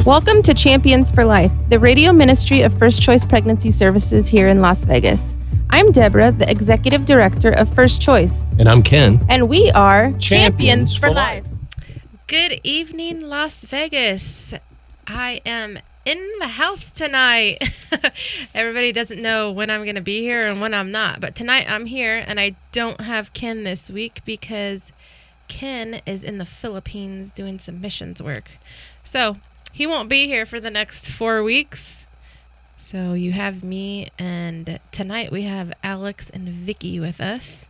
Welcome to Champions for Life, the radio ministry of First Choice Pregnancy Services here in Las Vegas. I'm Deborah, the Executive Director of First Choice. And I'm Ken. And we are Champions for Life. Good evening, Las Vegas. I am in the house tonight. Everybody doesn't know when I'm going to be here and when I'm not. But tonight I'm here, and I don't have Ken this week because Ken is in the Philippines doing some missions work. So he won't be here for the next 4 weeks. So you have me, and tonight we have Alex and Vicky with us.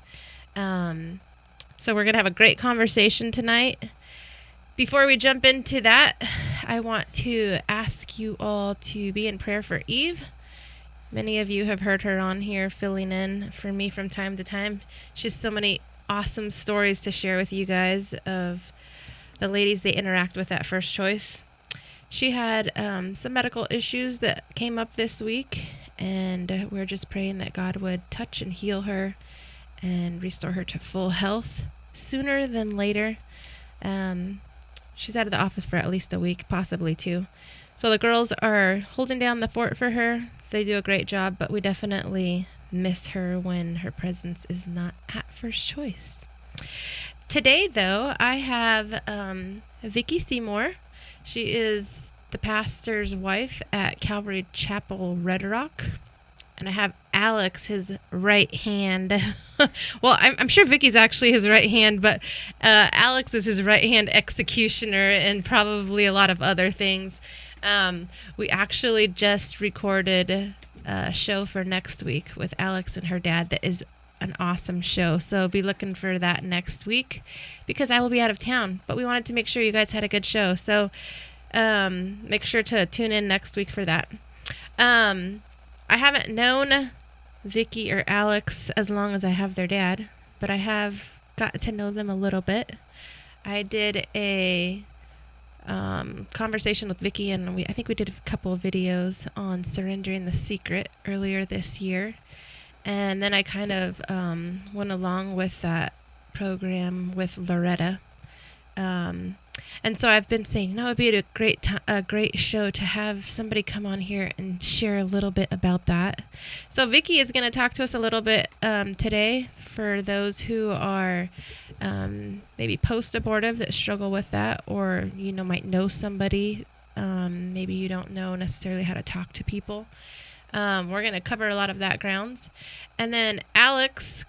So we're going to have a great conversation tonight. Before we jump into that, I want to ask you all to be in prayer for Eve. Many of you have heard her on here filling in for me from time to time. She has so many awesome stories to share with you guys of the ladies they interact with at First Choice. She had some medical issues that came up this week, and we're just praying that God would touch and heal her and restore her to full health sooner than later. She's out of the office for at least a week, possibly 2. So the girls are holding down the fort for her. They do a great job, but we definitely miss her when her presence is not at First Choice. Today, though, I have Vicky Simore. She is the pastor's wife at Calvary Chapel, Red Rock. And I have Alex, his right hand. Well, I'm sure Vicky's actually his right hand, but Alex is his right hand executioner and probably a lot of other things. We actually just recorded a show for next week with Alex and her dad that is an awesome show. So be looking for that next week because I will be out of town. But we wanted to make sure you guys had a good show. So make sure to tune in next week for that. I haven't known Vicky or Alex as long as I have their dad, but I have gotten to know them a little bit. I did a conversation with Vicky, and I think we did a couple of videos on surrendering the secret earlier this year. And then I kind of went along with that program with Loretta. And so I've been saying, it'd be a great show to have somebody come on here and share a little bit about that. So Vicky is going to talk to us a little bit today for those who are maybe post-abortive that struggle with that, or might know somebody. Maybe you don't know necessarily how to talk to people. We're going to cover a lot of that grounds. And then Alex,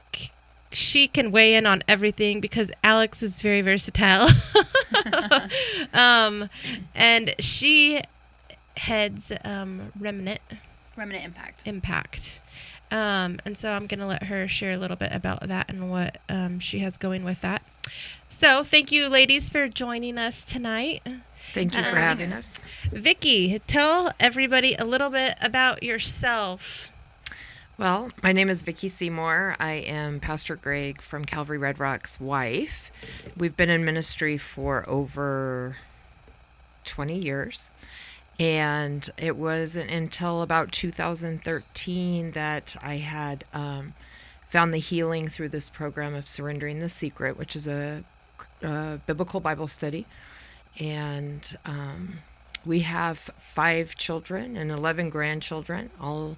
she can weigh in on everything because Alex is very versatile. And she heads Remnant Impact. And so I'm going to let her share a little bit about that and what she has going with that. So thank you, ladies, for joining us tonight. Thank you for having us. Vicky, tell everybody a little bit about yourself. Well, my name is Vicky Simore. I am Pastor Greg from Calvary Red Rock's wife. We've been in ministry for over 20 years. And it wasn't until about 2013 that I had found the healing through this program of Surrendering the Secret, which is a biblical Bible study. And we have 5 children and 11 grandchildren, all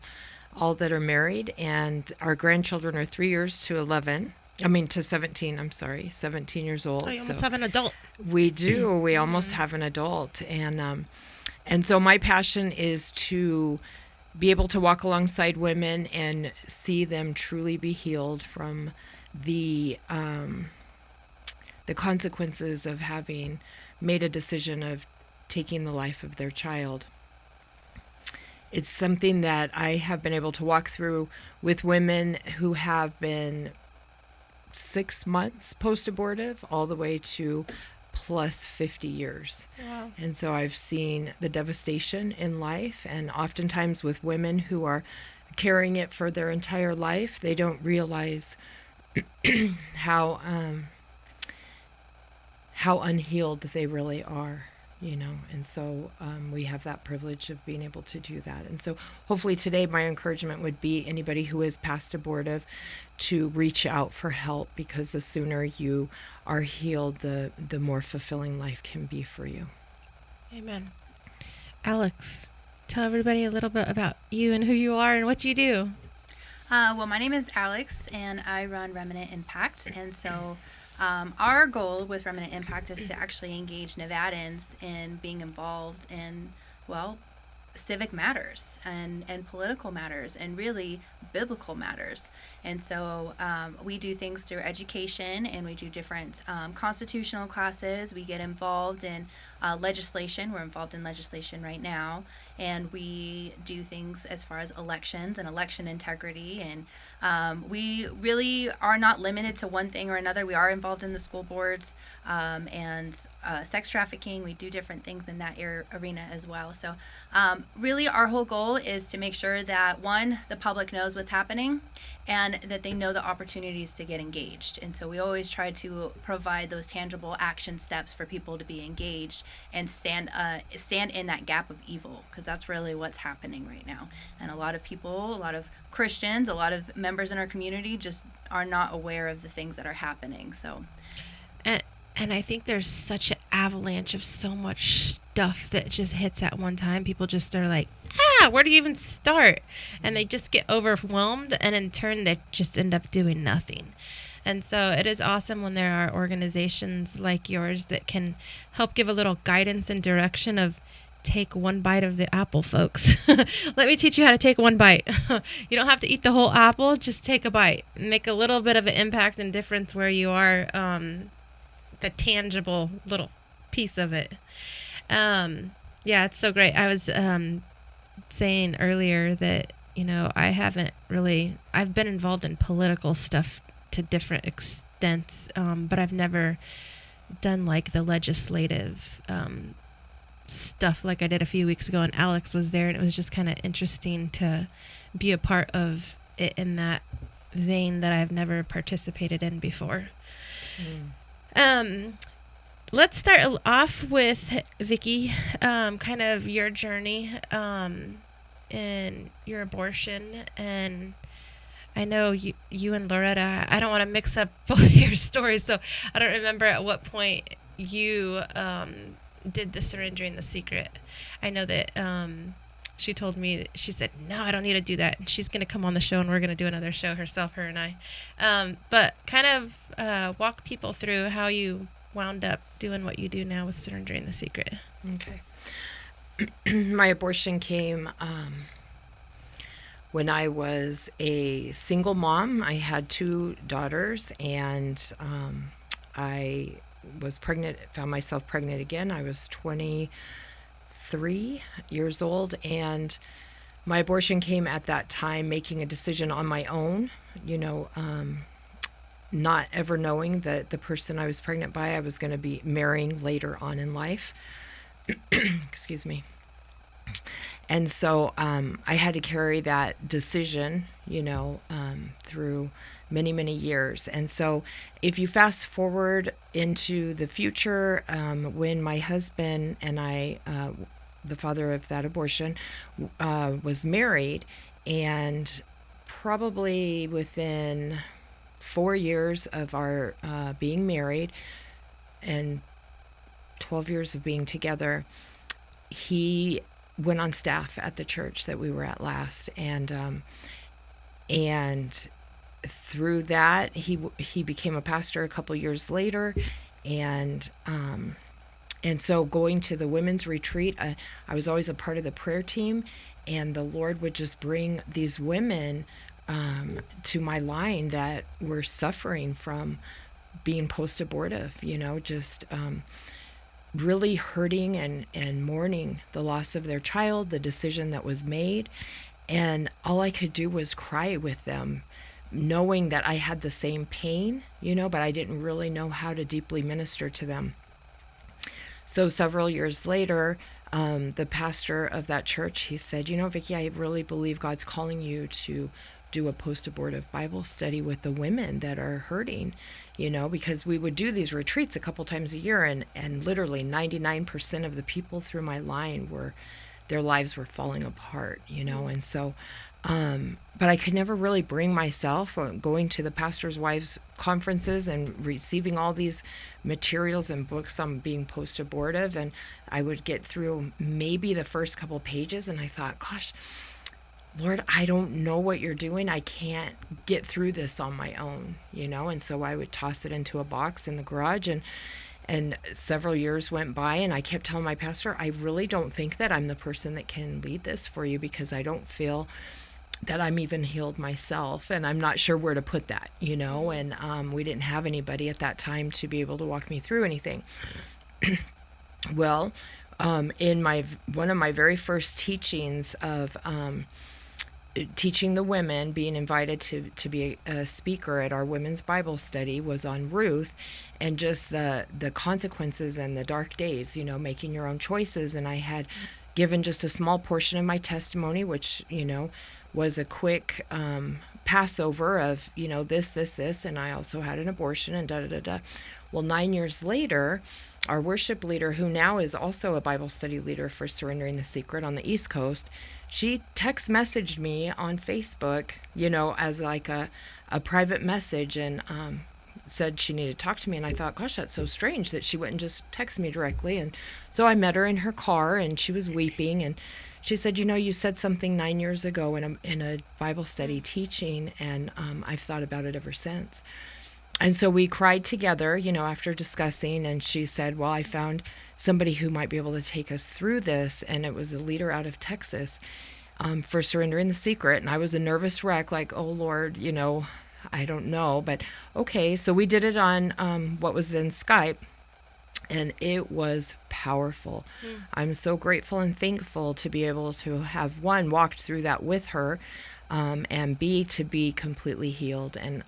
that are married, and our grandchildren are 3 years to 17, 17 years old. Oh, you almost have an adult. We do. We almost have an adult. And so my passion is to be able to walk alongside women and see them truly be healed from the consequences of having made a decision of taking the life of their child. It's something that I have been able to walk through with women who have been 6 months post-abortive all the way to plus 50 years. Wow. And so I've seen the devastation in life, and oftentimes with women who are carrying it for their entire life, they don't realize how unhealed they really are. And so we have that privilege of being able to do that. And so hopefully today my encouragement would be anybody who is past abortive to reach out for help, because the sooner you are healed, the more fulfilling life can be for you. Amen. Alex, tell everybody a little bit about you and who you are and what you do. Well, my name is Alex, and I run Remnant Impact. And so, our goal with Remnant Impact is to actually engage Nevadans in being involved in, well, civic matters and political matters and really biblical matters. And so we do things through education, and we do different constitutional classes. We get involved in legislation. We're involved in legislation right now. And we do things as far as elections and election integrity. And we really are not limited to one thing or another. We are involved in the school boards and sex trafficking. We do different things in that arena as well. So really, our whole goal is to make sure that, one, the public knows what's happening and that they know the opportunities to get engaged. And so we always try to provide those tangible action steps for people to be engaged and stand in that gap of evil, because that's really what's happening right now. And a lot of people, a lot of Christians, a lot of members in our community just are not aware of the things that are happening. So And I think there's such an avalanche of so much stuff that just hits at one time. People just are like, where do you even start? And they just get overwhelmed, and in turn, they just end up doing nothing. And so it is awesome when there are organizations like yours that can help give a little guidance and direction of, take one bite of the apple, folks. Let me teach you how to take one bite. You don't have to eat the whole apple. Just take a bite. Make a little bit of an impact and difference where you are, the tangible little piece of it. Yeah, it's so great. I was saying earlier that, I've been involved in political stuff to different extents, but I've never done like the legislative stuff like I did a few weeks ago, and Alex was there, and it was just kind of interesting to be a part of it in that vein that I've never participated in before. Let's start off with Vicky, kind of your journey in your abortion. And I know you and Loretta, I don't want to mix up both of your stories, so I don't remember at what point you did the surrendering the secret. I know that she told me, she said, no, I don't need to do that. And she's going to come on the show, and we're going to do another show herself, her and I. But kind of walk people through how you wound up doing what you do now with surrendering the secret. Okay. My abortion came when I was a single mom. I had 2 daughters, and I was pregnant, found myself pregnant again. I was 23 years old, and my abortion came at that time, making a decision on my own, not ever knowing that the person I was pregnant by, I was going to be marrying later on in life. Excuse me. And so I had to carry that decision, through many, many years. And so if you fast forward into the future, when my husband and I, the father of that abortion, was married, and probably within 4 years of our being married and 12 years of being together, he went on staff at the church that we were at last, and through that he became a pastor a couple years later, and so going to the women's retreat, I was always a part of the prayer team, and the Lord would just bring these women to my line that were suffering from being post-abortive, just really hurting and mourning the loss of their child, the decision that was made. And all I could do was cry with them, knowing that I had the same pain, but I didn't really know how to deeply minister to them. So several years later, the pastor of that church, he said, Vicky, I really believe God's calling you to do a post-abortive Bible study with the women that are hurting, because we would do these retreats a couple times a year, and literally 99% of the people through my line their lives were falling apart, and so But I could never really bring myself going to the pastor's wives conferences and receiving all these materials and books on being post-abortive. And I would get through maybe the first couple pages and I thought, gosh, Lord, I don't know what you're doing. I can't get through this on my own, And so I would toss it into a box in the garage, and several years went by, and I kept telling my pastor, I really don't think that I'm the person that can lead this for you, because I don't feel that I'm even healed myself, and I'm not sure where to put that, and we didn't have anybody at that time to be able to walk me through anything. Well, in one of my very first teachings of teaching the women, being invited to be a speaker at our women's Bible study, was on Ruth, and just the consequences and the dark days, making your own choices. And I had given just a small portion of my testimony, which, was a quick Passover of, this, and I also had an abortion and da-da-da-da. Well, 9 years later, our worship leader, who now is also a Bible study leader for Surrendering the Secret on the East Coast, she text messaged me on Facebook, as like a private message, and said she needed to talk to me. And I thought, gosh, that's so strange that she wouldn't just text me directly. And so I met her in her car, and she was weeping, and she said, you said something 9 years ago in a Bible study teaching, and I've thought about it ever since. And so we cried together, after discussing, and she said, well, I found somebody who might be able to take us through this, and it was a leader out of Texas for Surrendering the Secret. And I was a nervous wreck, like, oh, Lord, I don't know, but okay. So we did it on what was then Skype, and it was powerful. I'm so grateful and thankful to be able to have, one, walked through that with her, and B, to be completely healed. And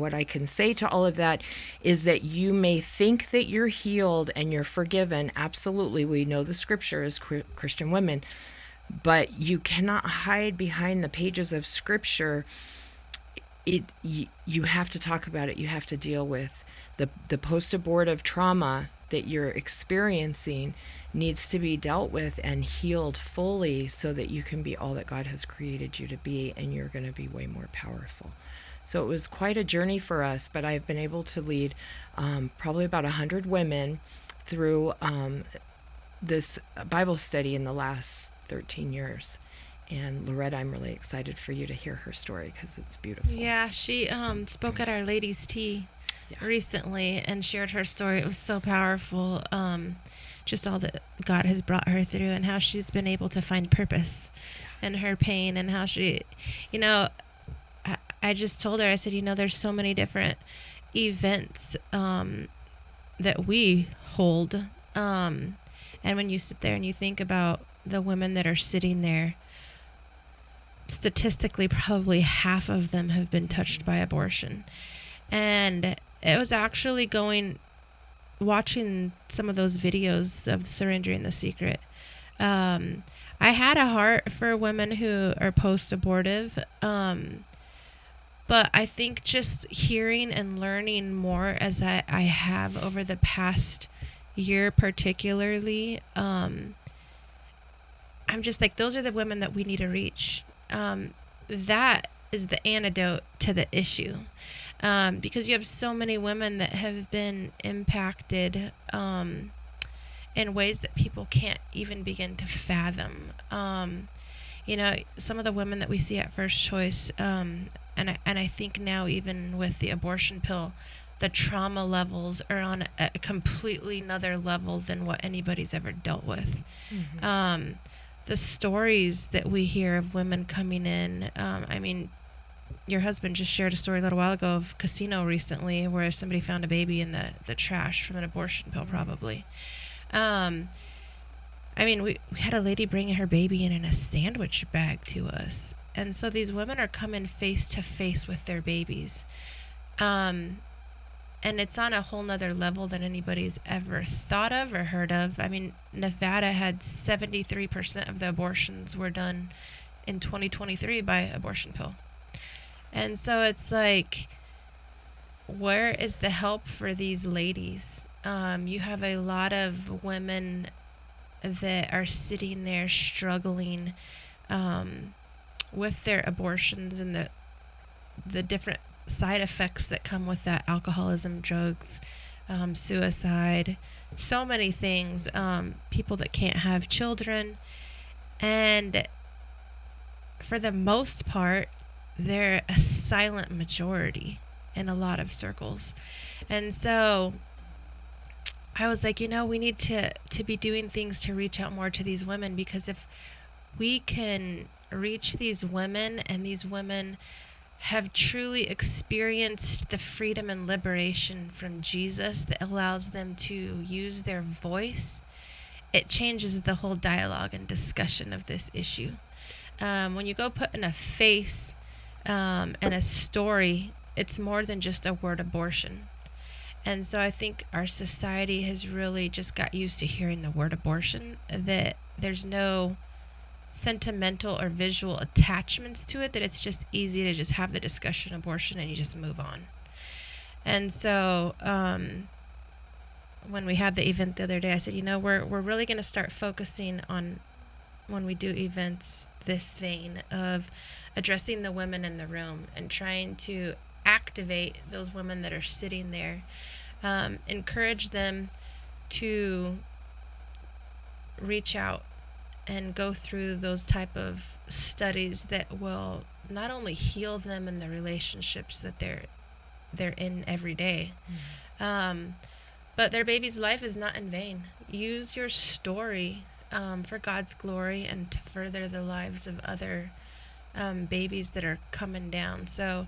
what I can say to all of that is that you may think that you're healed and you're forgiven. Absolutely. We know the scripture as Christian women, but you cannot hide behind the pages of scripture. You have to talk about it. You have to deal with the post-abortive trauma that you're experiencing. Needs to be dealt with and healed fully so that you can be all that God has created you to be, and you're going to be way more powerful. So it was quite a journey for us, but I've been able to lead probably about 100 women through this Bible study in the last 13 years. And Loretta, I'm really excited for you to hear her story because it's beautiful. Yeah, she spoke at our ladies' tea recently and shared her story. It was so powerful, just all that God has brought her through, and how she's been able to find purpose in her pain, and how she, I just told her, I said, there's so many different events that we hold. And when you sit there and you think about the women that are sitting there, statistically, probably half of them have been touched by abortion. And it was actually watching some of those videos of Surrendering the Secret. I had a heart for women who are post-abortive. But I think just hearing and learning more as I have over the past year particularly, I'm just like, those are the women that we need to reach. That is the antidote to the issue. Because you have so many women that have been impacted in ways that people can't even begin to fathom. Some of the women that we see at First Choice, and I think now even with the abortion pill, the trauma levels are on a completely another level than what anybody's ever dealt with. Mm-hmm. The stories that we hear of women coming in, your husband just shared a story a little while ago of Casino recently where somebody found a baby in the trash from an abortion pill, probably. We had a lady bringing her baby in a sandwich bag to us. And so these women are coming face to face with their babies. And it's on a whole nother level than anybody's ever thought of or heard of. Nevada had 73% of the abortions were done in 2023 by abortion pill. And so it's like, where is the help for these ladies? You have a lot of women that are sitting there struggling with their abortions and the different side effects that come with that: alcoholism, drugs, suicide, so many things, people that can't have children. And for the most part, they're a silent majority in a lot of circles. And so I was like, we need to be doing things to reach out more to these women, because if we can reach these women, and these women have truly experienced the freedom and liberation from Jesus that allows them to use their voice, it changes the whole dialogue and discussion of this issue. When you go put in a face and a story, it's more than just a word abortion. And so I think our society has really just got used to hearing the word abortion, that there's no sentimental or visual attachments to it, that it's just easy to just have the discussion abortion and you just move on. And so when we had the event the other day, I said, we're really going to start focusing on, when we do events, this vein of addressing the women in the room and trying to activate those women that are sitting there, encourage them to reach out and go through those type of studies that will not only heal them in the relationships that they're in every day, but their baby's life is not in vain. Use your story for God's glory and to further the lives of other babies that are coming down. So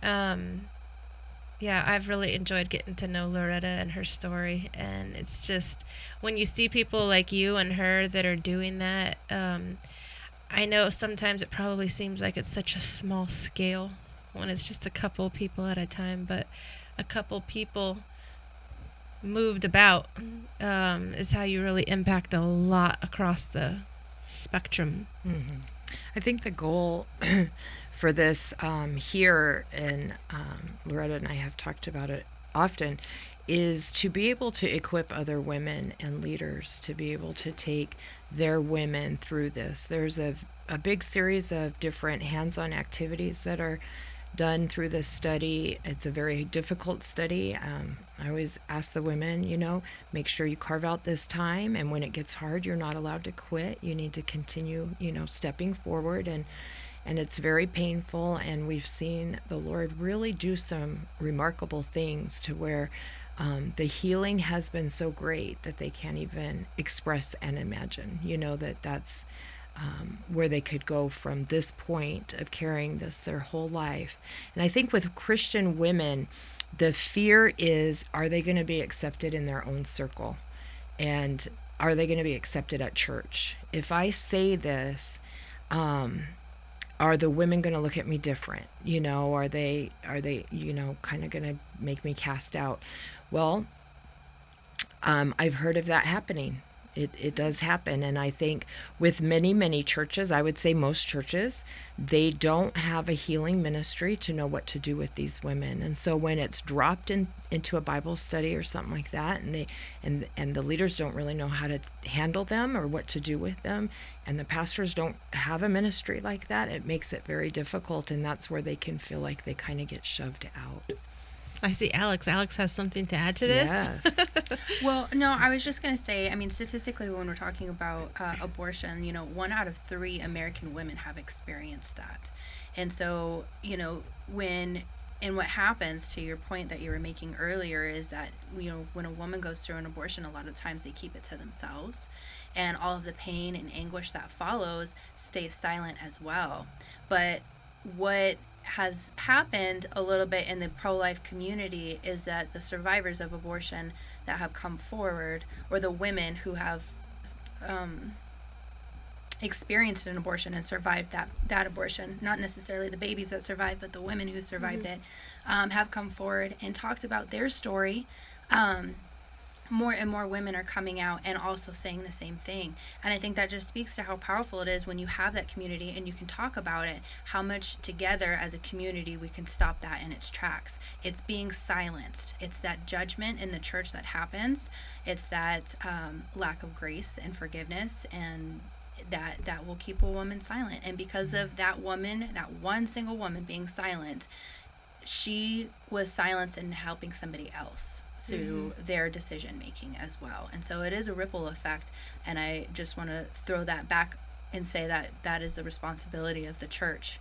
I've really enjoyed getting to know Loretta and her story. And it's just, when you see people like you and her that are doing that, I know sometimes it probably seems like it's such a small scale when it's just a couple people at a time, but a couple people moved about is how you really impact a lot across the spectrum. Mm-hmm. I think the goal for this here, and Loretta and I have talked about it often, is to be able to equip other women and leaders to be able to take their women through this. There's a big series of different hands-on activities that are done through this study. It's a very difficult study. I always ask the women, make sure you carve out this time, and when it gets hard, you're not allowed to quit. You need to continue, stepping forward, and it's very painful, and we've seen the Lord really do some remarkable things to where the healing has been so great that they can't even express and imagine, that's where they could go from this point of carrying this their whole life. And I think with Christian women, the fear is, are they going to be accepted in their own circle? And are they going to be accepted at church? If I say this, are the women going to look at me different? Are they kind of going to make me cast out? Well, I've heard of that happening. It does happen. And I think with many, many churches, I would say most churches, they don't have a healing ministry to know what to do with these women. And so when it's dropped into a Bible study or something like that, and the leaders don't really know how to handle them or what to do with them, and the pastors don't have a ministry like that, it makes it very difficult. And that's where they can feel like they kind of get shoved out. I see Alex. Alex has something to add to this. Yes. Well, no, I was just going to say, statistically, when we're talking about abortion, 1 out of 3 American women have experienced that. And so, what happens, to your point that you were making earlier, is that, when a woman goes through an abortion, a lot of times they keep it to themselves. And all of the pain and anguish that follows stays silent as well. But what has happened a little bit in the pro-life community is that the survivors of abortion that have come forward, or the women who have experienced an abortion and survived that abortion, not necessarily the babies that survived, but the women who survived it, have come forward and talked about their story. More and more women are coming out and also saying the same thing. And I think that just speaks to how powerful it is when you have that community and you can talk about it, how much together as a community we can stop that in its tracks. It's being silenced. It's that judgment in the church that happens. It's that lack of grace and forgiveness and that will keep a woman silent. And because of that woman, that one single woman being silent, she was silenced in helping somebody else through their decision making as well. And so it is a ripple effect, and I just want to throw that back and say that that is the responsibility of the church,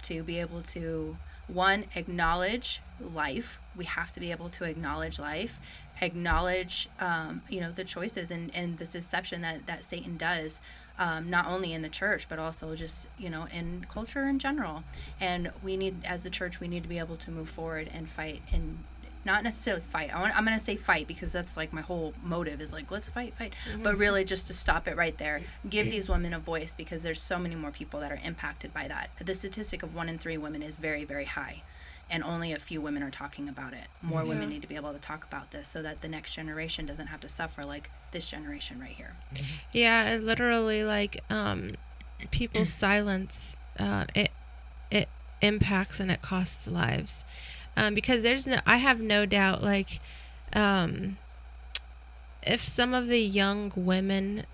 to be able to, one, acknowledge life. We have to be able to acknowledge life, acknowledge the choices and the deception that Satan does, not only in the church but also just in culture in general. And we need, as the church, we need to be able to move forward and fight, and not necessarily fight. I'm going to say fight because that's like my whole motive is like, let's fight. But really just to stop it right there. Give these women a voice, because there's so many more people that are impacted by that. The statistic of 1 in 3 women is very, very high, and only a few women are talking about it. More women need to be able to talk about this so that the next generation doesn't have to suffer like this generation right here. Yeah, it literally, like, people's silence, it impacts and it costs lives. Because I have no doubt, like, if some of the young women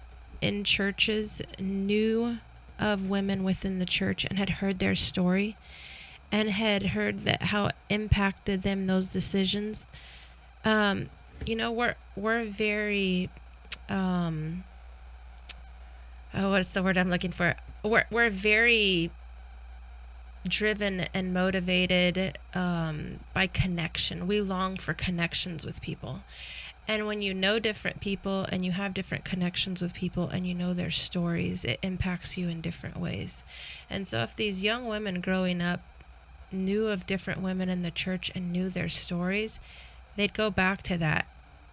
in churches knew of women within the church and had heard their story and had heard that how it impacted them, those decisions, we're very, what's the word I'm looking for? We're very driven and motivated by connection. We long for connections with people. And when you know different people and you have different connections with people and you know their stories, it impacts you in different ways. And so if these young women growing up knew of different women in the church and knew their stories, they'd go back to that.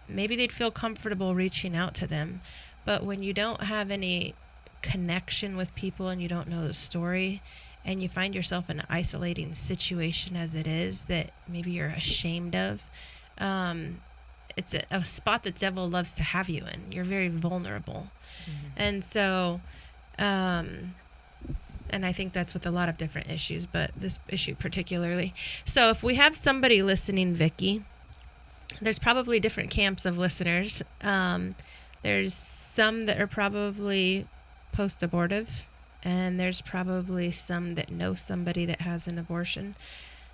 Maybe they'd feel comfortable reaching out to them. But when you don't have any connection with people and you don't know the story, and you find yourself in an isolating situation as it is that maybe you're ashamed of, it's a spot the devil loves to have you in. You're very vulnerable. And so, and I think that's with a lot of different issues, but this issue particularly. So if we have somebody listening, Vicky, there's probably different camps of listeners. There's some that are probably post-abortive, and there's probably some that know somebody that has an abortion.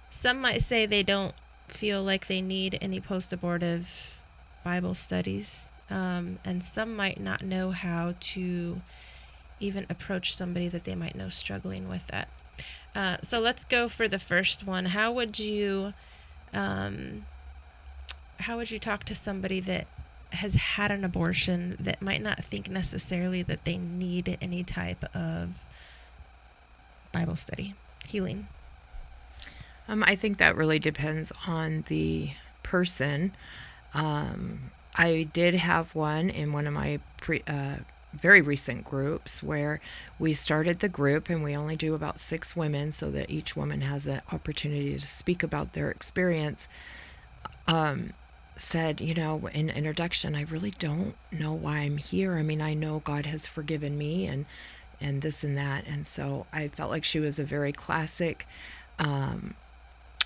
Some might say they don't feel like they need any post-abortive Bible studies, and some might not know how to even approach somebody that they might know struggling with that. So let's go for the first one. How would you talk to somebody that has had an abortion that might not think necessarily that they need any type of Bible study, healing? I think that really depends on the person. I did have one in one of my very recent groups where we started the group, and we only do about 6 women so that each woman has an opportunity to speak about their experience. Said, in introduction, I really don't know why I'm here. I mean, I know God has forgiven me and this and that. And so I felt like she was a very classic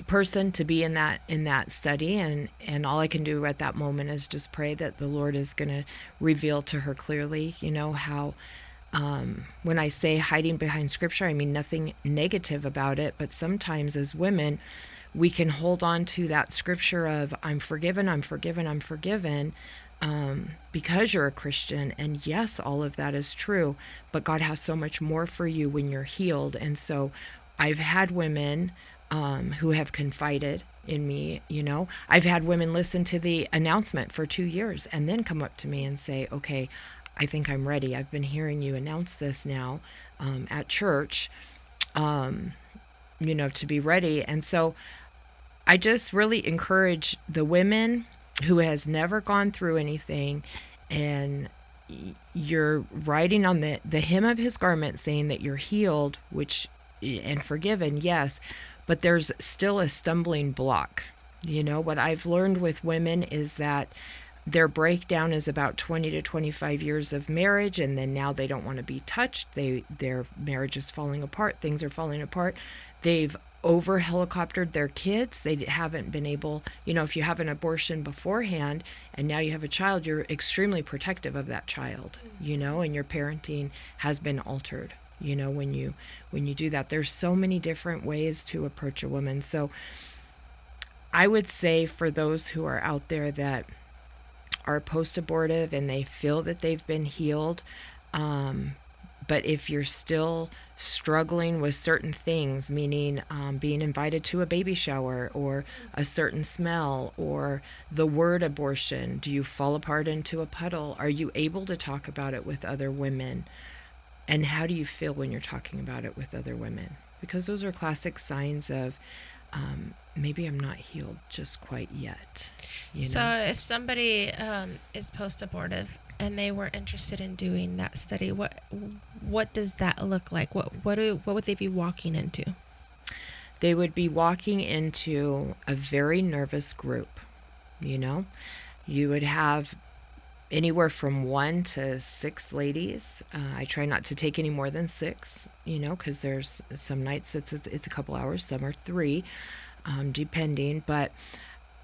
person to be in that study. And all I can do at that moment is just pray that the Lord is going to reveal to her clearly, how when I say hiding behind scripture, I mean nothing negative about it. But sometimes as women, we can hold on to that scripture of I'm forgiven, because you're a Christian. And yes, all of that is true, but God has so much more for you when you're healed. And so I've had women who have confided in me. I've had women listen to the announcement for 2 years and then come up to me and say, okay, I think I'm ready. I've been hearing you announce this now at church, to be ready. And so I just really encourage the women who has never gone through anything, and you're riding on the hem of his garment saying that you're healed, and forgiven, yes, but there's still a stumbling block. What I've learned with women is that their breakdown is about 20 to 25 years of marriage, and then now they don't want to be touched. Their marriage is falling apart. Things are falling apart. They've over helicoptered their kids. They haven't been able, if you have an abortion beforehand and now you have a child, you're extremely protective of that child, and your parenting has been altered, when you do that. There's so many different ways to approach a woman. So I would say for those who are out there that are post-abortive and they feel that they've been healed, but if you're still struggling with certain things, meaning being invited to a baby shower or a certain smell or the word abortion, do you fall apart into a puddle? Are you able to talk about it with other women? And how do you feel when you're talking about it with other women? Because those are classic signs of maybe I'm not healed just quite yet. So if somebody is post-abortive and they were interested in doing that study, what does that look like? What would they be walking into? They would be walking into a very nervous group. You would have anywhere from 1 to 6 ladies. I try not to take any more than 6, because there's some nights it's a couple hours, some are 3, depending. But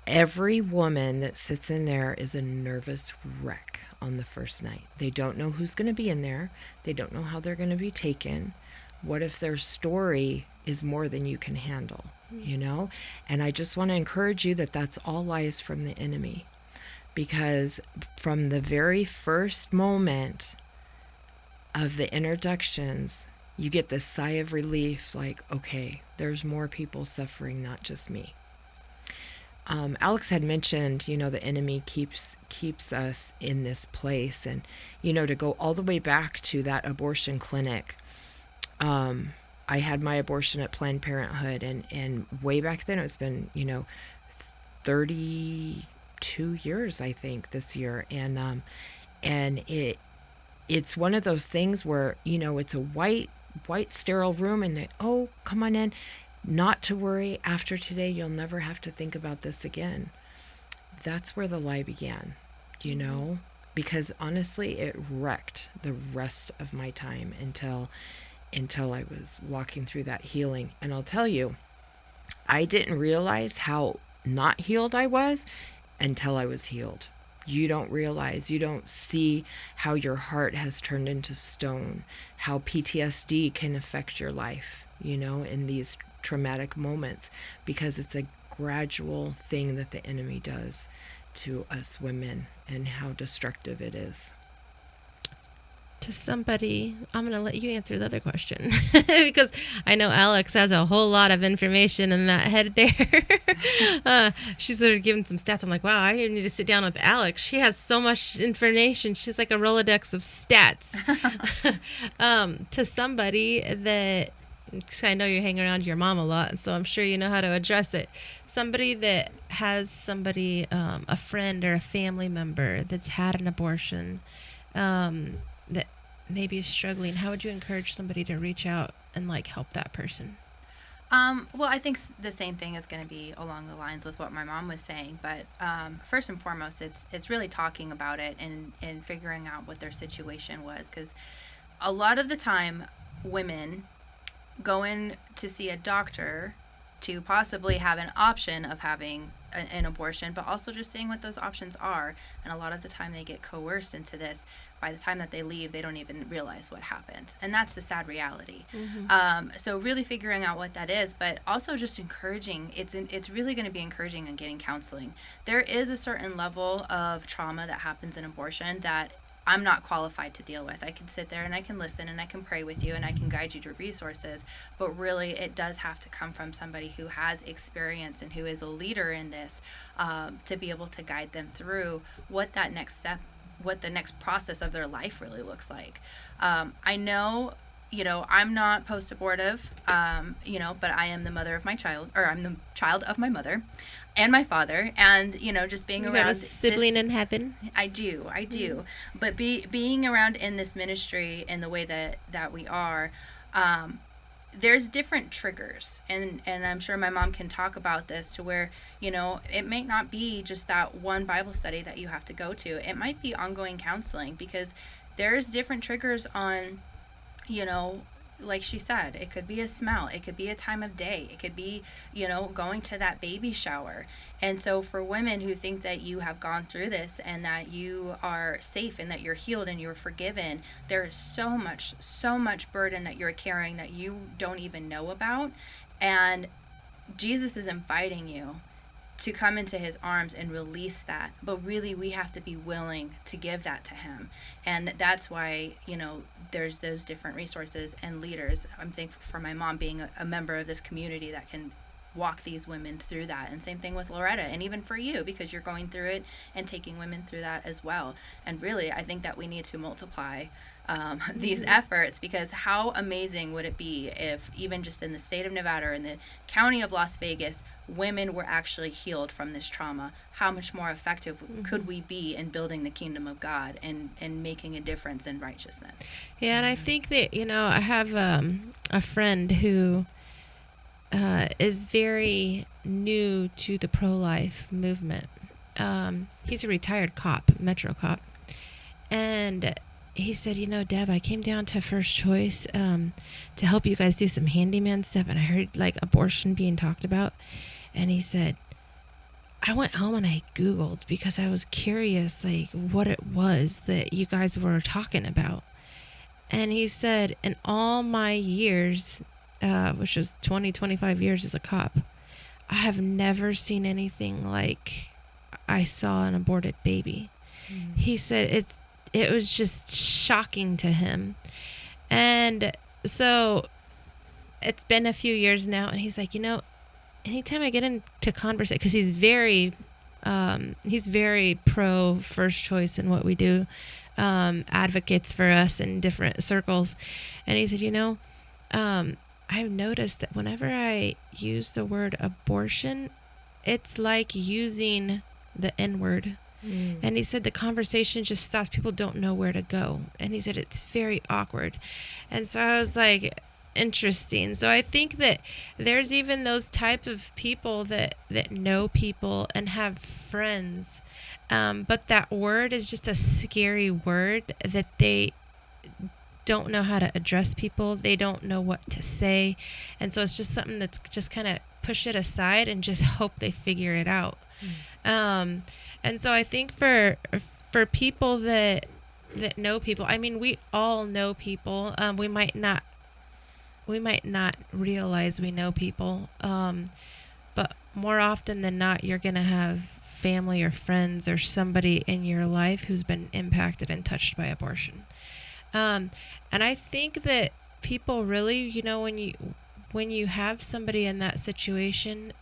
every woman that sits in there is a nervous wreck on the first night. They don't know who's going to be in there. They don't know how they're going to be taken. What if their story is more than you can handle, And I just want to encourage you that that's all lies from the enemy. Because from the very first moment of the introductions, you get this sigh of relief, like, okay, there's more people suffering, not just me. Alex had mentioned, the enemy keeps us in this place. And, to go all the way back to that abortion clinic, I had my abortion at Planned Parenthood. And way back then, it's been, 32 years, I think, this year. And it's one of those things where, it's a white sterile room and they, oh, come on in. Not to worry, after today, you'll never have to think about this again. That's where the lie began, because honestly, it wrecked the rest of my time until I was walking through that healing. And I'll tell you, I didn't realize how not healed I was until I was healed. You don't realize, you don't see how your heart has turned into stone, how PTSD can affect your life, in these traumatic moments, because it's a gradual thing that the enemy does to us women and how destructive it is. To somebody, I'm going to let you answer the other question because I know Alex has a whole lot of information in that head there. She started giving some stats. I'm like, wow, I need to sit down with Alex. She has so much information. She's like a Rolodex of stats. To somebody that, because I know you hang around your mom a lot, and so I'm sure you know how to address it. Somebody that has somebody, a friend or a family member that's had an abortion, that maybe is struggling, how would you encourage somebody to reach out and help that person? Well, I think the same thing is going to be along the lines with what my mom was saying. But first and foremost, it's really talking about it and figuring out what their situation was. Because a lot of the time, women go in to see a doctor to possibly have an option of having an abortion, but also just seeing what those options are. And a lot of the time they get coerced into this. By the time that they leave, they don't even realize what happened. And that's the sad reality. Mm-hmm. So really figuring out what that is, but also just encouraging, it's really going to be encouraging in getting counseling. There is a certain level of trauma that happens in abortion that I'm not qualified to deal with. I can sit there and I can listen and I can pray with you and I can guide you to resources, but really it does have to come from somebody who has experience and who is a leader in this, to be able to guide them through what that next step, what the next process of their life really looks like. I know, I'm not post-abortive, but I am the mother of my child, or I'm the child of my mother and my father, and just being you around got a sibling in heaven. I do, mm-hmm. But being around in this ministry in the way that we are, there's different triggers, and I'm sure my mom can talk about this, to where it may not be just that one Bible study that you have to go to. It might be ongoing counseling, because there's different triggers on like she said, it could be a smell, it could be a time of day, it could be, going to that baby shower. And so for women who think that you have gone through this and that you are safe and that you're healed and you're forgiven, there is so much burden that you're carrying that you don't even know about. And Jesus is inviting you to come into his arms and release that. But really, we have to be willing to give that to him. And that's why, there's those different resources and leaders. I'm thankful for my mom being a member of this community that can walk these women through that. And same thing with Loretta, and even for you, because you're going through it and taking women through that as well. And really, I think that we need to multiply these efforts, because how amazing would it be if even just in the state of Nevada or in the county of Las Vegas, women were actually healed from this trauma? How much more effective could we be in building the kingdom of God and making a difference in righteousness? Yeah, and I think that, I have a friend who is very new to the pro-life movement. He's a retired cop, Metro cop. And he said, Deb, I came down to First Choice to help you guys do some handyman stuff, and I heard abortion being talked about. And he said, I went home and I Googled because I was curious what it was that you guys were talking about. And he said, in all my years, which was 25 years as a cop, I have never seen anything like I saw an aborted baby. He said it was just shocking to him. And so it's been a few years now, and he's like, anytime I get into conversation, because he's very pro First Choice and what we do, advocates for us in different circles. And he said, I've noticed that whenever I use the word abortion, it's like using the N-word. And he said the conversation just stops. People don't know where to go. And he said it's very awkward. And so I was like, interesting. So I think that there's even those type of people that know people and have friends. But that word is just a scary word that they don't know how to address people. They don't know what to say. And so it's just something that's just kind of push it aside and just hope they figure it out. And so I think for people that know people, I mean, we all know people. We might not realize we know people. But more often than not, you're going to have family or friends or somebody in your life who's been impacted and touched by abortion. And I think that people really, when you have somebody in that situation,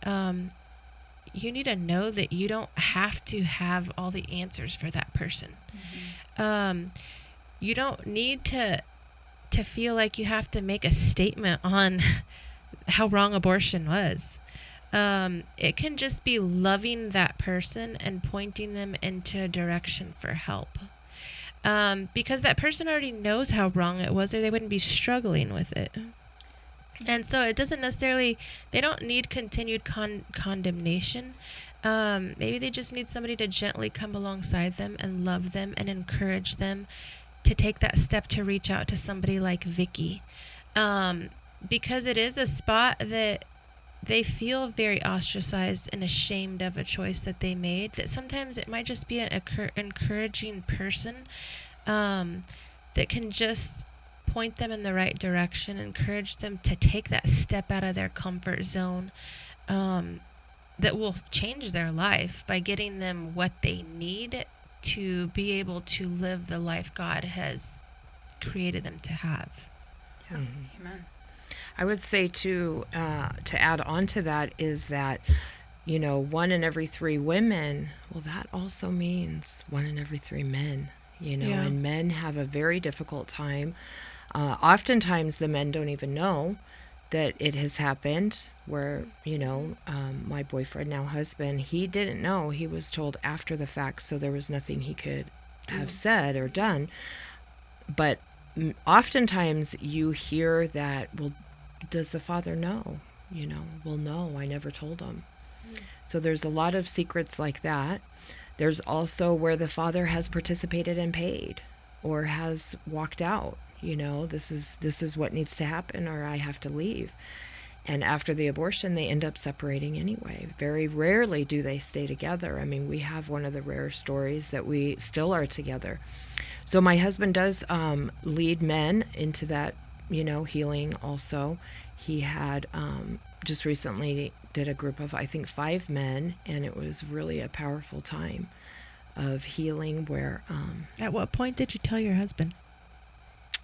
you need to know that you don't have to have all the answers for that person. You don't need to feel like you have to make a statement on how wrong abortion was. It can just be loving that person and pointing them into a direction for help. Because that person already knows how wrong it was, or they wouldn't be struggling with it. And so it doesn't necessarily, they don't need continued condemnation. Maybe they just need somebody to gently come alongside them and love them and encourage them to take that step to reach out to somebody like Vicky. Because it is a spot that they feel very ostracized and ashamed of a choice that they made, that sometimes it might just be an encouraging person that can just point them in the right direction, encourage them to take that step out of their comfort zone, that will change their life by getting them what they need to be able to live the life God has created them to have. Yeah. Amen. I would say to add on to that is that, 1 in every 3 women, well, that also means 1 in every 3 men, and men have a very difficult time. Oftentimes the men don't even know that it has happened, where, my boyfriend, now husband, he didn't know. He was told after the fact, so there was nothing he could have said or done. But oftentimes you hear that, well, does the father know? Well, no, I never told him. So there's a lot of secrets like that. There's also where the father has participated and paid or has walked out this is what needs to happen, or I have to leave. And after the abortion, they end up separating anyway. Very rarely do they stay together. I mean, we have one of the rare stories that we still are together. So my husband does lead men into that, healing also. He had just recently did a group of, I think, 5 men, and it was really a powerful time of healing where... At what point did you tell your husband?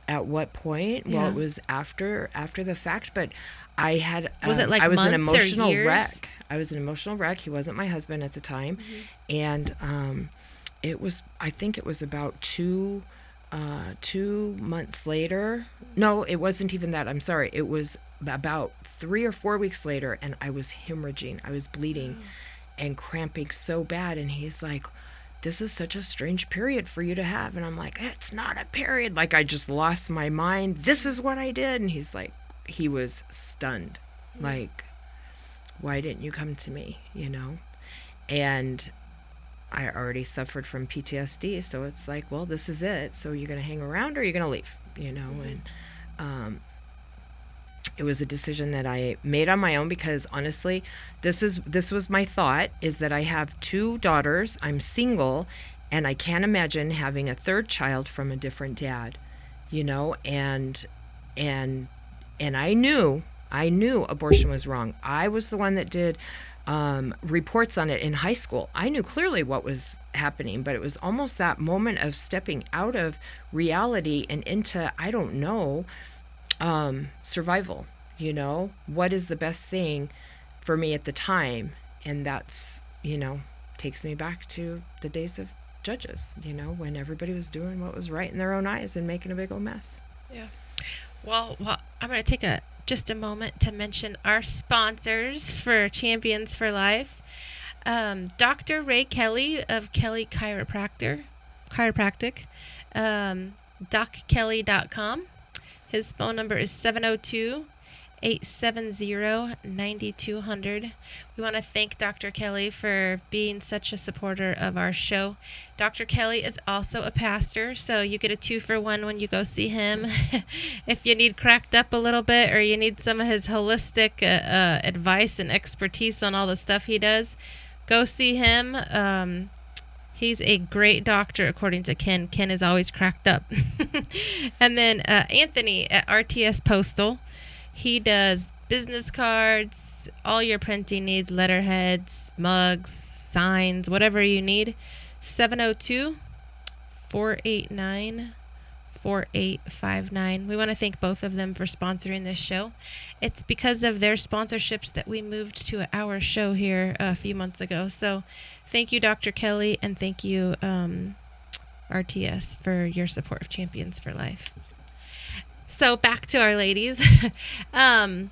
At what point? Yeah. Well, it was after the fact, but I had... Was it like I was an months or emotional years? wreck. I was an emotional wreck. He wasn't my husband at the time. And I think it was about 2 months later. No, it wasn't even that. I'm sorry. It was about 3 or 4 weeks later, and I was hemorrhaging. I was bleeding and cramping so bad. And he's like, this is such a strange period for you to have. And I'm like, it's not a period. Like, I just lost my mind. This is what I did. And he's like, he was stunned. Like, why didn't you come to me? And I already suffered from PTSD. So it's like, well, this is it. So you're going to hang around or you're going to leave, And it was a decision that I made on my own because honestly, this was my thought, is that I have 2 daughters, I'm single, and I can't imagine having a 3rd child from a different dad, and I knew abortion was wrong. I was the one that did reports on it in high school. I knew clearly what was happening, but it was almost that moment of stepping out of reality and into, I don't know, survival. What is the best thing for me at the time? And that's, takes me back to the days of Judges, when everybody was doing what was right in their own eyes and making a big old mess. Yeah. Well, I'm going to take just a moment to mention our sponsors for Champions for Life. Dr. Ray Kelly of Kelly Chiropractic, dockelly.com. His phone number is 702-870-9200. We want to thank Dr. Kelly for being such a supporter of our show. Dr. Kelly is also a pastor, so you get a 2-for-1 when you go see him. If you need cracked up a little bit or you need some of his holistic advice and expertise on all the stuff he does, go see him. He's a great doctor, according to Ken. Ken is always cracked up. And then Anthony at RTS Postal. He does business cards, all your printing needs, letterheads, mugs, signs, whatever you need. 702-489-4859. We want to thank both of them for sponsoring this show. It's because of their sponsorships that we moved to our show here a few months ago. So thank you, Dr. Kelly, and thank you, RTS, for your support of Champions for Life. So back to our ladies. I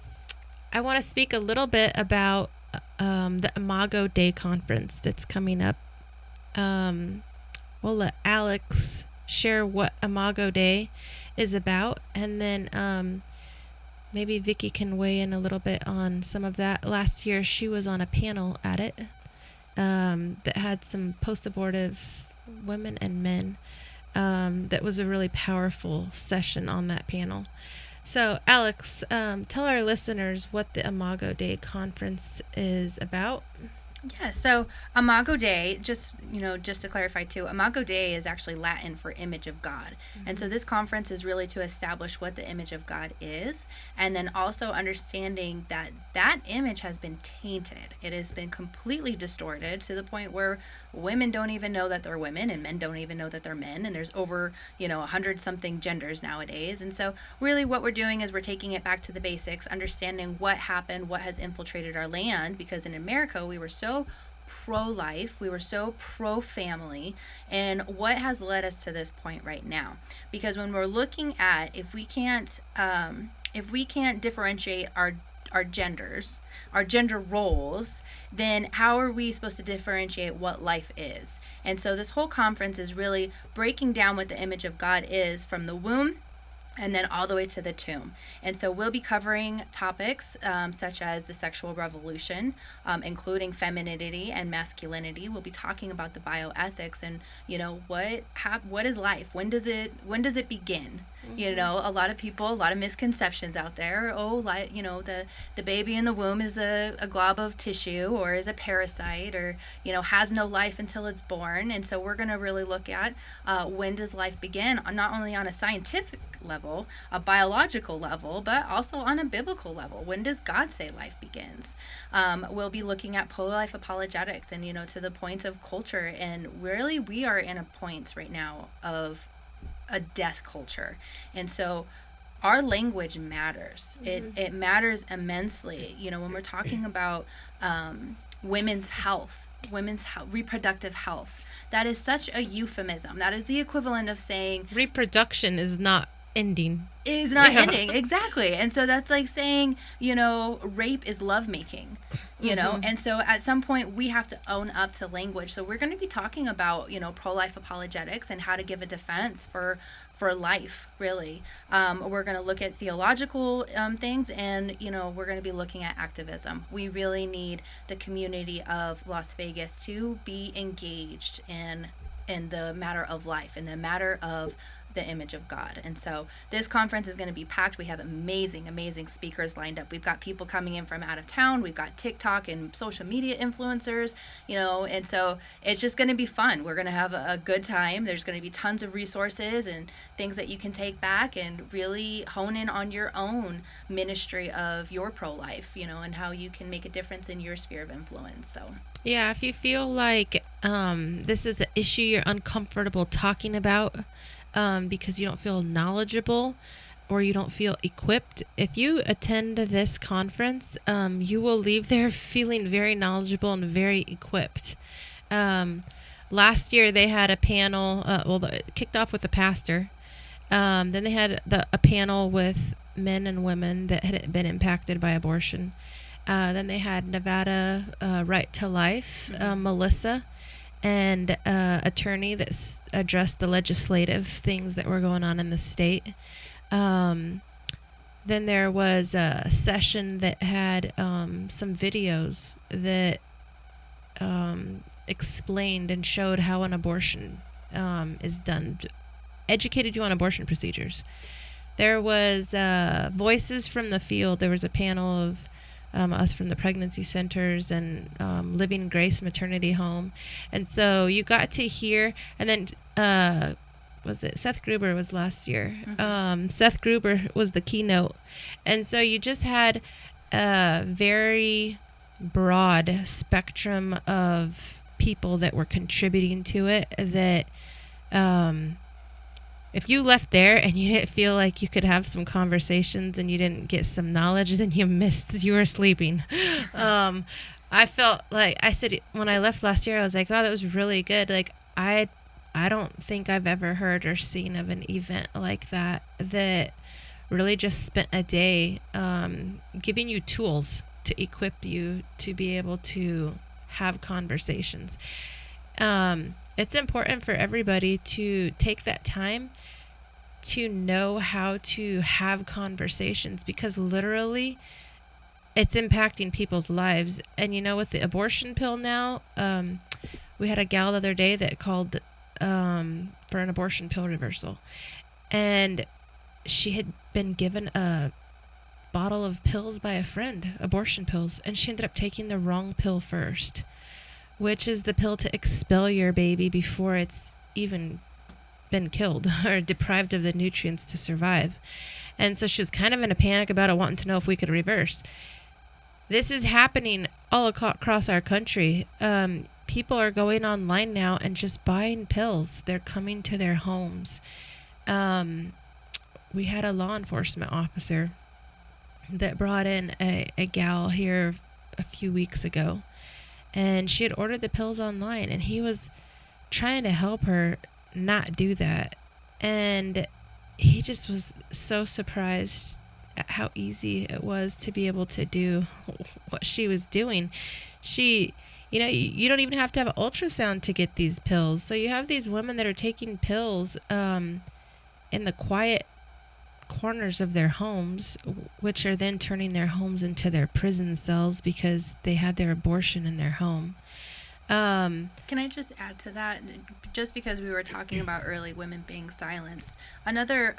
want to speak a little bit about the Imago Day conference that's coming up. We'll let Alex share what Imago Day is about, and then maybe Vicky can weigh in a little bit on some of that. Last year, she was on a panel at it that had some post-abortive women and men. That was a really powerful session on that panel. So, Alex, tell our listeners what the Imago Day conference is about. Yeah, so Imago Dei, just to clarify too, Imago Dei is actually Latin for image of God. Mm-hmm. And so this conference is really to establish what the image of God is, and then also understanding that that image has been tainted. It has been completely distorted to the point where women don't even know that they're women and men don't even know that they're men, and there's over 100-something genders nowadays. And so really what we're doing is we're taking it back to the basics, understanding what happened, what has infiltrated our land, because in America we were so pro-life, we were so pro-family, and what has led us to this point right now. Because when we're looking at if we can't differentiate our genders, our gender roles, then how are we supposed to differentiate what life is? And so this whole conference is really breaking down what the image of God is from the womb and then all the way to the tomb. And so we'll be covering topics such as the sexual revolution, including femininity and masculinity. We'll be talking about the bioethics and what is life? When does it begin? You know, a lot of people, a lot of misconceptions out there. Oh, like, you know, the baby in the womb is a glob of tissue or is a parasite or, you know, has no life until it's born. And so we're going to really look at when does life begin, not only on a scientific level, a biological level, but also on a biblical level. When does God say life begins? We'll be looking at pro-life apologetics and, you know, to the point of culture. And really, we are in a point right now of a death culture. And so our language matters. It matters immensely. You know, when we're talking about women's health, reproductive health, that is such a euphemism. That is the equivalent of saying reproduction is not ending. Is not ending. Exactly. And so that's like saying, you know, rape is lovemaking, you know? And so at some point we have to own up to language. So we're going to be talking about, you know, pro-life apologetics and how to give a defense for life, really. We're going to look at theological things, and, you know, we're going to be looking at activism. We really need the community of Las Vegas to be engaged in the matter of life, in the matter of the image of God. And so this conference is going to be packed. We have amazing speakers lined up. We've got people coming in from out of town. We've got TikTok and social media influencers, you know, and so it's just going to be fun. We're going to have a good time. There's going to be tons of resources and things that you can take back and really hone in on your own ministry of your pro-life, you know, and how you can make a difference in your sphere of influence. So yeah, if you feel like this is an issue you're uncomfortable talking about, because you don't feel knowledgeable or you don't feel equipped, if you attend this conference, you will leave there feeling very knowledgeable and very equipped. Last year they had a panel, it kicked off with a pastor. Then they had a panel with men and women that had been impacted by abortion. Then they had Nevada Right to Life, Melissa, and attorney that addressed the legislative things that were going on in the state. Then there was a session that had some videos that explained and showed how an abortion is done, educated you on abortion procedures. There was Voices from the Field. There was a panel of us from the pregnancy centers and Living Grace Maternity Home. And so you got to hear, and then was it Seth Gruber was last year. Seth Gruber was the keynote. And so you just had a very broad spectrum of people that were contributing to it that if you left there and you didn't feel like you could have some conversations and you didn't get some knowledge, then you were sleeping. I felt like, I said when I left last year, I was like, oh, that was really good. Like, I don't think I've ever heard or seen of an event like that really just spent a day giving you tools to equip you to be able to have conversations. It's important for everybody to take that time to know how to have conversations, because literally it's impacting people's lives. And you know, with the abortion pill now, we had a gal the other day that called for an abortion pill reversal, and she had been given a bottle of pills by a friend, abortion pills, and she ended up taking the wrong pill first, which is the pill to expel your baby before it's even been killed or deprived of the nutrients to survive. And so she was kind of in a panic about it, wanting to know if we could reverse. This is happening all across our country. People are going online now and just buying pills. They're coming to their homes. We had a law enforcement officer that brought in a gal here a few weeks ago, and she had ordered the pills online, and he was trying to help her not do that. And he just was so surprised at how easy it was to be able to do what she was doing. She, you know, you don't even have to have an ultrasound to get these pills. So you have these women that are taking pills in the quiet corners of their homes, which are then turning their homes into their prison cells because they had their abortion in their home. Can I just add to that? Just because we were talking about early women being silenced, another,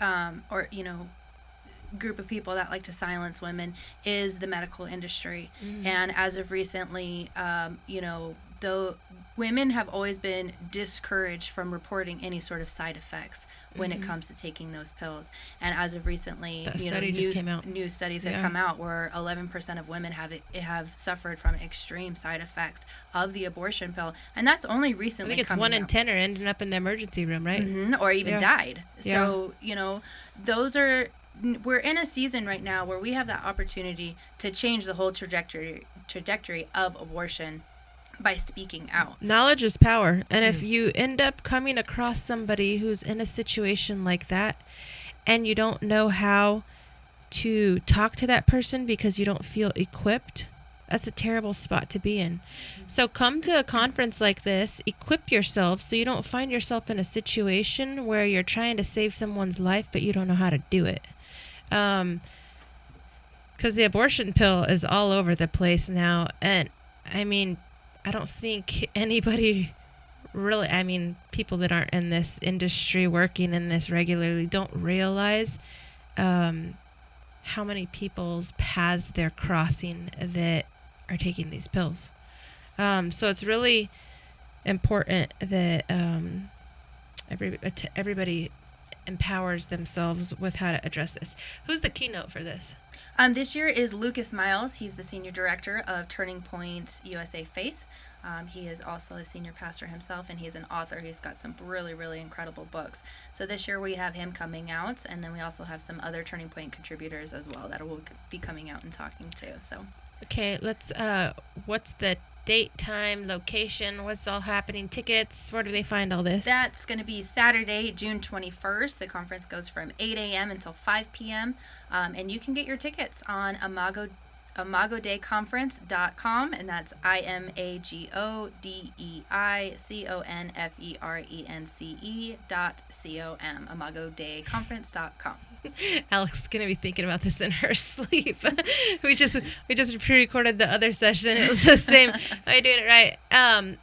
group of people that like to silence women is the medical industry. And as of recently, though women have always been discouraged from reporting any sort of side effects when it comes to taking those pills. And as of recently, That study just came out. new studies have Yeah. come out where 11% of women have suffered from extreme side effects of the abortion pill, and that's only I recently think it's coming 1 in out. 10 are ending up in the emergency room, right? Or even Yeah. died. Yeah. So, those are, we're in a season right now where we have that opportunity to change the whole trajectory of abortion by speaking out. Knowledge is power. And if you end up coming across somebody who's in a situation like that and you don't know how to talk to that person because you don't feel equipped, that's a terrible spot to be in. So come to a conference like this, equip yourself so you don't find yourself in a situation where you're trying to save someone's life but you don't know how to do it. Because the abortion pill is all over the place now. And I mean, I don't think anybody really, people that aren't in this industry working in this regularly don't realize how many people's paths they're crossing that are taking these pills. So it's really important that everybody empowers themselves with how to address this. Who's the keynote for this? This year is Lucas Miles. He's the senior director of Turning Point USA Faith. He is also a senior pastor himself, and he's an author. He's got some really, really incredible books. So this year we have him coming out, and then we also have some other Turning Point contributors as well that will be coming out and talking too. So. Okay, let's, what's the date, time, location, what's all happening, tickets, where do they find all this? That's going to be Saturday, June 21st. The conference goes from 8 a.m. until 5 p.m. And you can get your tickets on imagodeiconference.com, and that's IMAGODEICONFERENCE.com, imagodeiconference.com. Alex is gonna be thinking about this in her sleep. we just pre-recorded the other session. It was the same. Am I doing it right?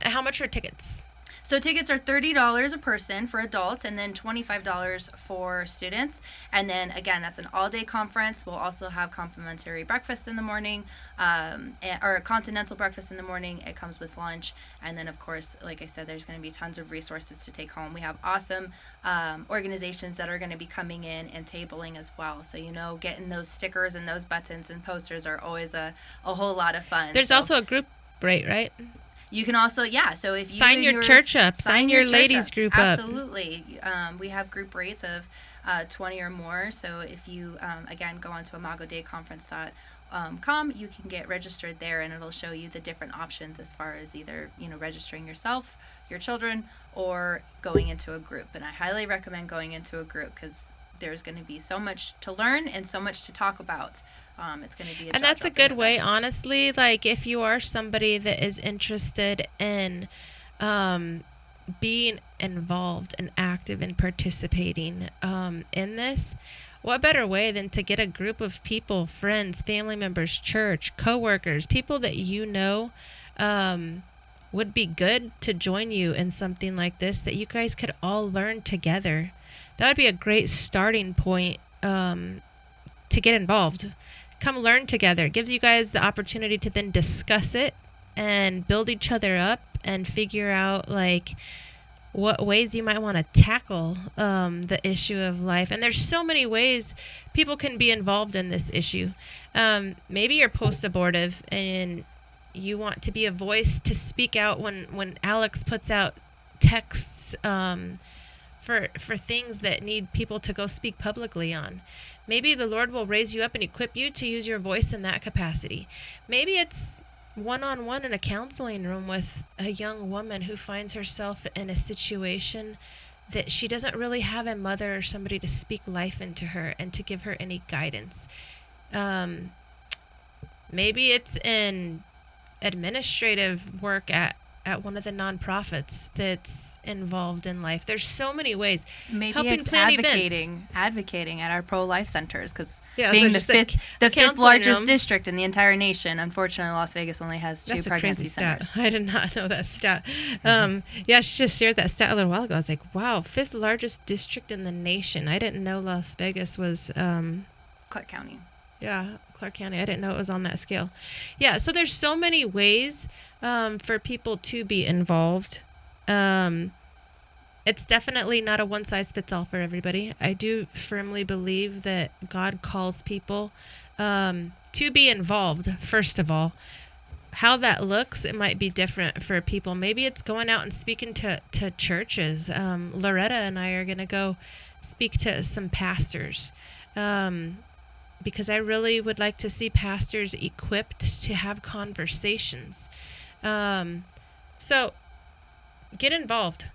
How much are tickets? So tickets are $30 a person for adults, and then $25 for students. And then again, that's an all-day conference. We'll also have complimentary breakfast in the morning, or a continental breakfast in the morning. It comes with lunch, and then of course, like I said, there's going to be tons of resources to take home. We have awesome organizations that are going to be coming in and tabling as well. So getting those stickers and those buttons and posters are always a whole lot of fun. There's also a group rate, right? You can also, so if you sign your church up, sign your ladies group up. Absolutely. We have group rates of 20 or more. So if you, again, go onto imagodeiconference.com, you can get registered there, and it'll show you the different options as far as either, registering yourself, your children, or going into a group. And I highly recommend going into a group because there's going to be so much to learn and so much to talk about. It's going to be and that's a good way, honestly. Like, if you are somebody that is interested in being involved and active and participating in this, what better way than to get a group of people, friends, family members, church, co-workers, people that would be good to join you in something like this, that you guys could all learn together. That would be a great starting point to get involved. Come learn together. It gives you guys the opportunity to then discuss it and build each other up and figure out what ways you might want to tackle the issue of life. And there's so many ways people can be involved in this issue. Maybe you're post-abortive and you want to be a voice to speak out when Alex puts out texts for things that need people to go speak publicly on. Maybe the Lord will raise you up and equip you to use your voice in that capacity. Maybe it's one-on-one in a counseling room with a young woman who finds herself in a situation that she doesn't really have a mother or somebody to speak life into her and to give her any guidance. Maybe it's in administrative work at at one of the nonprofits that's involved in life. There's so many ways. Maybe Helping it's plan events. advocating at our pro-life centers, because Yeah, being so the just like fifth counseling largest room. district in the entire nation, unfortunately, Las Vegas only has 2 That's a pregnancy crazy stat. centers. I did not know that stat. Yeah, she just shared that stat a little while ago. I was like, wow, 5th largest district in the nation. I didn't know Las Vegas was, Clark County. yeah, Clark County. I didn't know it was on that scale. Yeah, so there's so many ways for people to be involved. It's definitely not a one-size-fits-all for everybody. I do firmly believe that God calls people to be involved, first of all. How that looks, it might be different for people. Maybe it's going out and speaking to churches. Loretta and I are going to go speak to some pastors because I really would like to see pastors equipped to have conversations. So get involved.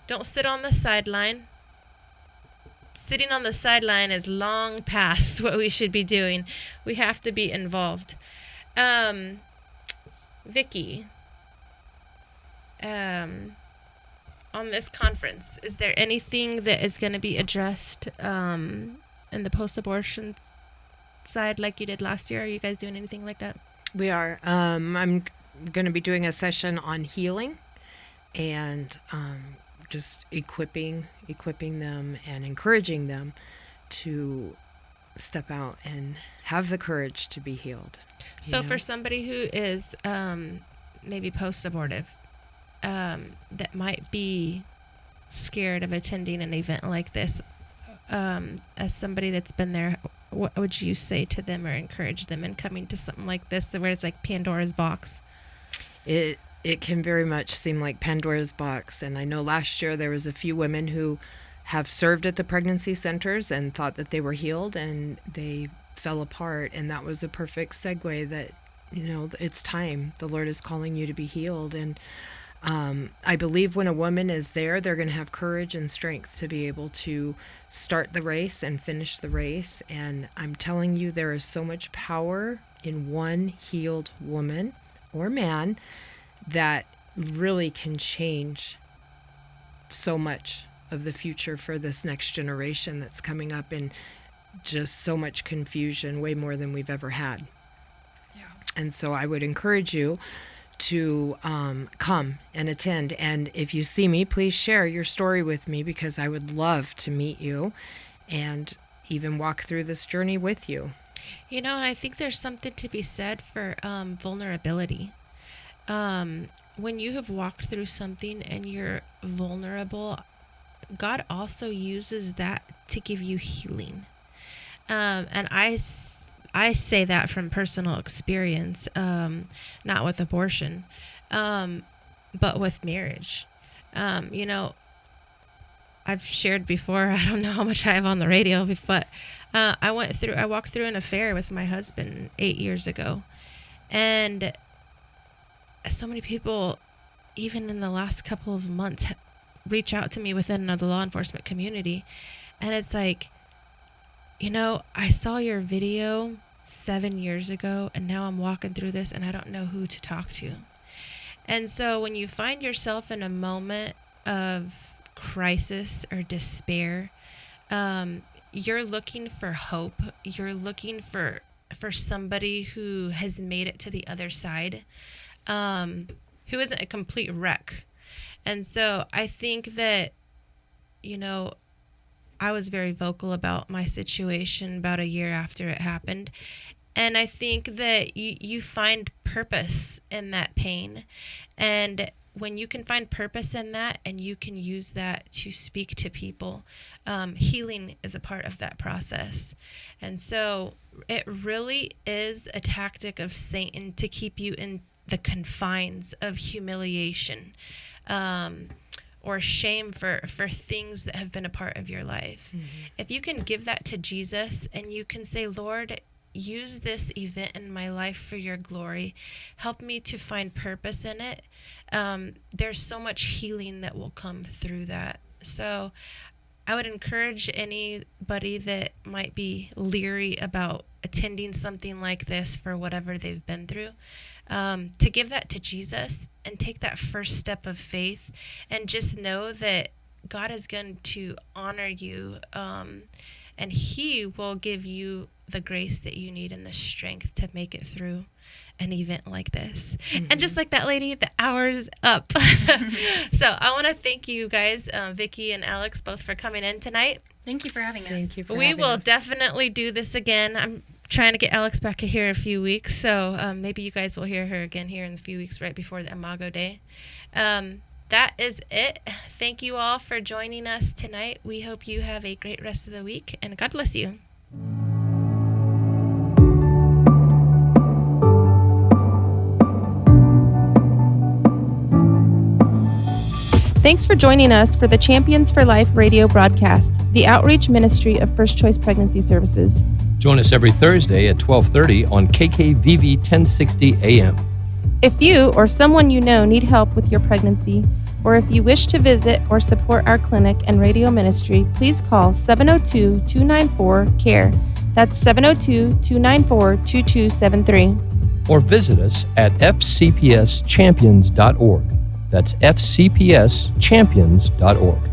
Don't sit on the sideline. Sitting on the sideline is long past what we should be doing. We have to be involved. Vicky, on this conference, is there anything that is going to be addressed in the post-abortion side like you did last year? Are you guys doing anything like that? We are. I'm going to be doing a session on healing and just equipping them and encouraging them to step out and have the courage to be healed. So for somebody who is maybe post-abortive, that might be scared of attending an event like this, as somebody that's been there, what would you say to them or encourage them in coming to something like this where it's like Pandora's box? It can very much seem like Pandora's box. And I know last year there was a few women who have served at the pregnancy centers and thought that they were healed, and they fell apart. And that was a perfect segue that, it's time. The Lord is calling you to be healed. And I believe when a woman is there, they're going to have courage and strength to be able to start the race and finish the race. And I'm telling you, there is so much power in one healed woman or man that really can change so much of the future for this next generation that's coming up in just so much confusion, way more than we've ever had. Yeah. And so I would encourage you to come and attend. And if you see me, please share your story with me, because I would love to meet you and even walk through this journey with you. And I think there's something to be said for vulnerability. When you have walked through something and you're vulnerable, God also uses that to give you healing. And I say that from personal experience, not with abortion, but with marriage. I've shared before, I don't know how much I have on the radio, but I walked through an affair with my husband 8 years ago. And so many people, even in the last couple of months, reach out to me within the law enforcement community. And it's like, I saw your video 7 years ago, and now I'm walking through this and I don't know who to talk to. And so when you find yourself in a moment of crisis or despair, you're looking for hope. You're looking for somebody who has made it to the other side, who isn't a complete wreck. And so I think that, I was very vocal about my situation about a year after it happened. And I think that you find purpose in that pain. And when you can find purpose in that and you can use that to speak to people, healing is a part of that process. And so it really is a tactic of Satan to keep you in the confines of humiliation, or shame for things that have been a part of your life. Mm-hmm. If you can give that to Jesus and you can say, Lord, use this event in my life for your glory. Help me to find purpose in it. There's so much healing that will come through that. So I would encourage anybody that might be leery about attending something like this for whatever they've been through. to give that to Jesus and take that first step of faith and just know that God is going to honor you, and He will give you the grace that you need and the strength to make it through an event like this. And just like that lady, the hour's up. So I want to thank you guys, Vicky and Alex, both for coming in tonight. Thank you for having us. Thank you for We having will us. definitely do this again. I'm trying to get Alex back here in a few weeks, so maybe you guys will hear her again here in a few weeks right before the Imago Day. That is it. Thank you all for joining us tonight. We hope you have a great rest of the week, and God bless you. Thanks for joining us for the Champions for Life radio broadcast, the outreach ministry of First Choice Pregnancy Services. Join us every Thursday at 12:30 on KKVV 1060 AM. If you or someone you know need help with your pregnancy, or if you wish to visit or support our clinic and radio ministry, please call 702-294-CARE. That's 702-294-2273. Or visit us at fcpschampions.org. That's fcpschampions.org.